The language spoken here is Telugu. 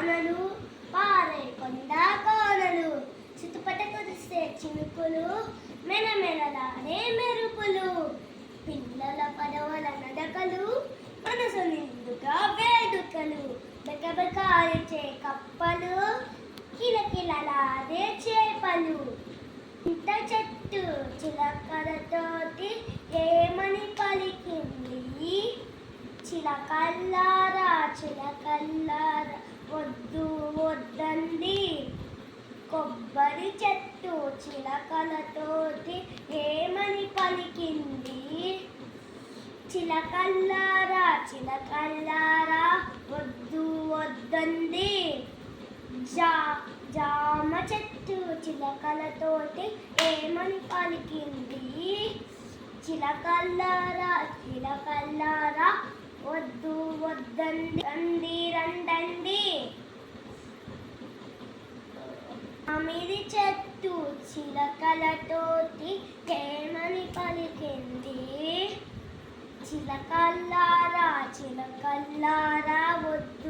వానలు పారే కొండ కోనలు చుట్టుపట్ట కురిసే చినుకులు మెనమెనలాడే మెరుపులు పిల్లల పడవల నడకలు మనసు నిండుగా వేడుకలు బెకబెకాల్చే కప్పలు కిలకిలలాడే చేపలు ఇంత చెట్టు చిలకలతోటి ఏమని పలికింది చిలకల్లారా చిలకల్లారా వద్దు వద్దండి కొబ్బరి చెట్టు చిలకలతోటి ఏమని పలికింది చిలకల్లారా చిలకల్లారా వద్దు వద్దండి జామ చెట్టు చిలకలతోటి ఏమని పలికింది చిలకల్లారా చిలకల్లారా వద్దు వద్దండి రండండి మామిడి చెట్టు చిలకలతోటి ఏమని పలికింది చిలకల్లారా చిలకల్లారా వద్దు